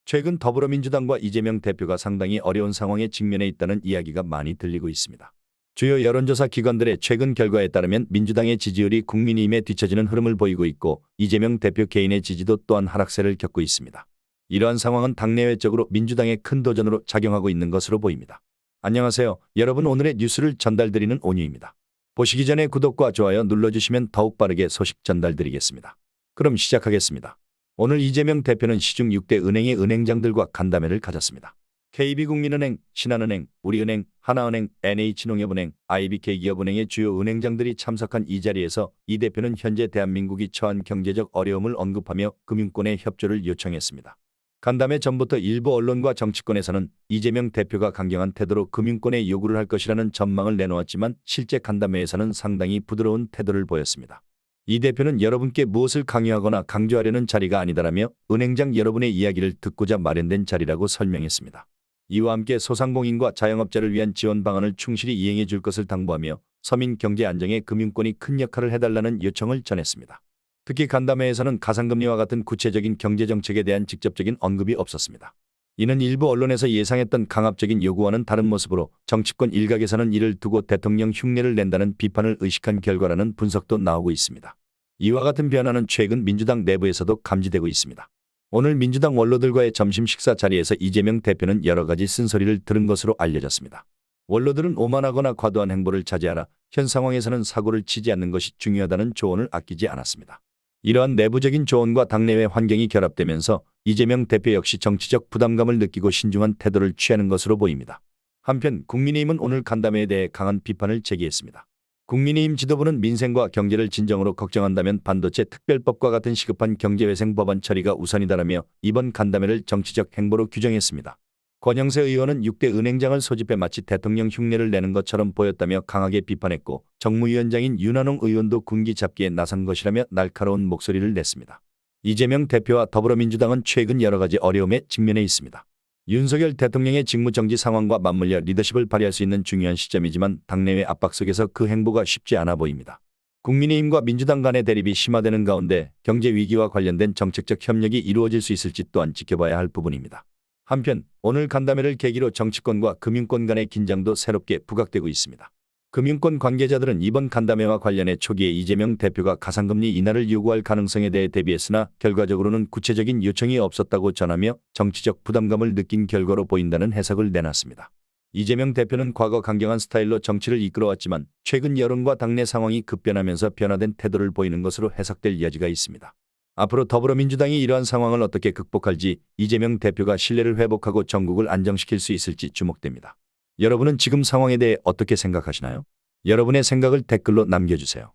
최근 더불어민주당과 이재명 대표가 상당히 어려운 상황에 직면해 있다는 이야기가 많이 들리고 있습니다. 주요 여론조사 기관들의 최근 결과에 따르면 민주당의 지지율이 국민의힘에 뒤처지는 흐름을 보이고 있고 이재명 대표 개인의 지지도 또한 하락세를 겪고 있습니다. 이러한 상황은 당내외적으로 민주당의 큰 도전으로 작용하고 있는 것으로 보입니다. 안녕하세요. 여러분, 오늘의 뉴스를 전달드리는 온유입니다. 보시기 전에 구독과 좋아요 눌러주시면 더욱 빠르게 소식 전달드리겠습니다. 그럼 시작하겠습니다. 오늘 이재명 대표는 시중 6대 은행의 은행장들과 간담회를 가졌습니다. KB국민은행, 신한은행, 우리은행, 하나은행, NH농협은행, IBK기업은행의 주요 은행장들이 참석한 이 자리에서 이 대표는 현재 대한민국이 처한 경제적 어려움을 언급하며 금융권의 협조를 요청했습니다. 간담회 전부터 일부 언론과 정치권에서는 이재명 대표가 강경한 태도로 금융권에 요구를 할 것이라는 전망을 내놓았지만 실제 간담회에서는 상당히 부드러운 태도를 보였습니다. 이 대표는 여러분께 무엇을 강요하거나 강조하려는 자리가 아니다라며 은행장 여러분의 이야기를 듣고자 마련된 자리라고 설명했습니다. 이와 함께 소상공인과 자영업자를 위한 지원 방안을 충실히 이행해 줄 것을 당부하며 서민 경제 안정에 금융권이 큰 역할을 해달라는 요청을 전했습니다. 특히 간담회에서는 가상금리와 같은 구체적인 경제정책에 대한 직접적인 언급이 없었습니다. 이는 일부 언론에서 예상했던 강압적인 요구와는 다른 모습으로 정치권 일각에서는 이를 두고 대통령 흉내를 낸다는 비판을 의식한 결과라는 분석도 나오고 있습니다. 이와 같은 변화는 최근 민주당 내부에서도 감지되고 있습니다. 오늘 민주당 원로들과의 점심 식사 자리에서 이재명 대표는 여러 가지 쓴소리를 들은 것으로 알려졌습니다. 원로들은 오만하거나 과도한 행보를 자제하라, 현 상황에서는 사고를 치지 않는 것이 중요하다는 조언을 아끼지 않았습니다. 이러한 내부적인 조언과 당내외 환경이 결합되면서 이재명 대표 역시 정치적 부담감을 느끼고 신중한 태도를 취하는 것으로 보입니다. 한편 국민의힘은 오늘 간담회에 대해 강한 비판을 제기했습니다. 국민의힘 지도부는 민생과 경제를 진정으로 걱정한다면 반도체 특별법과 같은 시급한 경제회생 법안 처리가 우선이다라며 이번 간담회를 정치적 행보로 규정했습니다. 권영세 의원은 6대 은행장을 소집해 마치 대통령 흉내를 내는 것처럼 보였다며 강하게 비판했고 정무위원장인 윤한홍 의원도 군기 잡기에 나선 것이라며 날카로운 목소리를 냈습니다. 이재명 대표와 더불어민주당은 최근 여러 가지 어려움에 직면해 있습니다. 윤석열 대통령의 직무정지 상황과 맞물려 리더십을 발휘할 수 있는 중요한 시점이지만 당내외 압박 속에서 그 행보가 쉽지 않아 보입니다. 국민의힘과 민주당 간의 대립이 심화되는 가운데 경제 위기와 관련된 정책적 협력이 이루어질 수 있을지 또한 지켜봐야 할 부분입니다. 한편 오늘 간담회를 계기로 정치권과 금융권 간의 긴장도 새롭게 부각되고 있습니다. 금융권 관계자들은 이번 간담회와 관련해 초기에 이재명 대표가 가상금리 인하를 요구할 가능성에 대해 대비했으나 결과적으로는 구체적인 요청이 없었다고 전하며 정치적 부담감을 느낀 결과로 보인다는 해석을 내놨습니다. 이재명 대표는 과거 강경한 스타일로 정치를 이끌어왔지만 최근 여론과 당내 상황이 급변하면서 변화된 태도를 보이는 것으로 해석될 여지가 있습니다. 앞으로 더불어민주당이 이러한 상황을 어떻게 극복할지, 이재명 대표가 신뢰를 회복하고 전국을 안정시킬 수 있을지 주목됩니다. 여러분은 지금 상황에 대해 어떻게 생각하시나요? 여러분의 생각을 댓글로 남겨주세요.